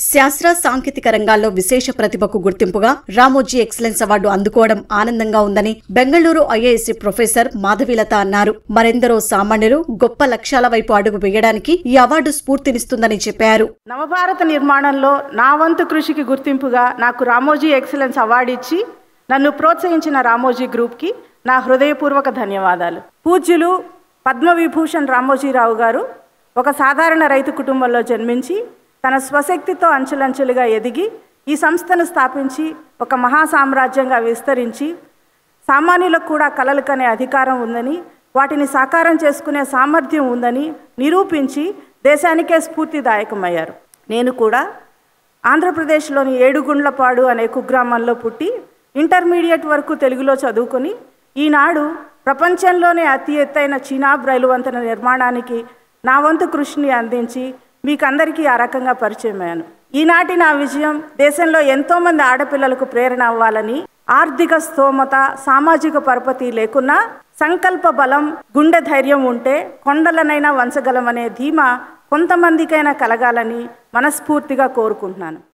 శాస్త్ర సాంకేతిక రంగాల్లో విశేష ప్రతిభకు గుర్తింపుగా రామోజీ ఎక్సలెన్స్ అవార్డు అందుకోవడం ఆనందంగా ఉందని బెంగళూరు ఐఐఎస్సి ప్రొఫెసర్ మాధవీలత అన్నారు. మరెందరో సామాన్యులు గొప్ప లక్ష్యాల వైపు అడుగు వేయడానికి ఈ అవార్డు స్ఫూర్తినిస్తుందని చెప్పారు. నవభారత నిర్మాణంలో నా వంతు కృషికి గుర్తింపుగా నాకు రామోజీ ఎక్సలెన్స్ అవార్డు ఇచ్చి నన్ను ప్రోత్సహించిన రామోజీ గ్రూప్కి నా హృదయపూర్వక ధన్యవాదాలు. పూజ్యులు పద్మవిభూషణ్ రామోజీరావు గారు ఒక సాధారణ రైతు కుటుంబంలో జన్మించి తన స్వశక్తితో అంచెలంచెలుగా ఎదిగి ఈ సంస్థను స్థాపించి ఒక మహాసామ్రాజ్యంగా విస్తరించి సామాన్యులకు కూడా కలలు కనే అధికారం ఉందని, వాటిని సాకారం చేసుకునే సామర్థ్యం ఉందని నిరూపించి దేశానికే స్ఫూర్తిదాయకమయ్యారు. నేను కూడా ఆంధ్రప్రదేశ్లోని ఏడుగుండ్లపాడు అనే కుగ్రామంలో పుట్టి ఇంటర్మీడియట్ వరకు తెలుగులో చదువుకొని ఈనాడు ప్రపంచంలోనే అతి ఎత్తైన చీనాబ్ రైలు వంతెన నిర్మాణానికి నా వంతు కృషిని అందించి మీకందరికీ ఆ రకంగా పరిచయమయ్యాను. ఈనాటి నా విజయం దేశంలో ఎంతోమంది ఆడపిల్లలకు ప్రేరణ అవ్వాలని, ఆర్థిక స్తోమత, సామాజిక పరపతి లేకున్నా సంకల్ప బలం, గుండె ధైర్యం ఉంటే కొండలనైనా వంచగలమనే ధీమా కొంతమందికైనా కలగాలని మనస్ఫూర్తిగా కోరుకుంటున్నాను.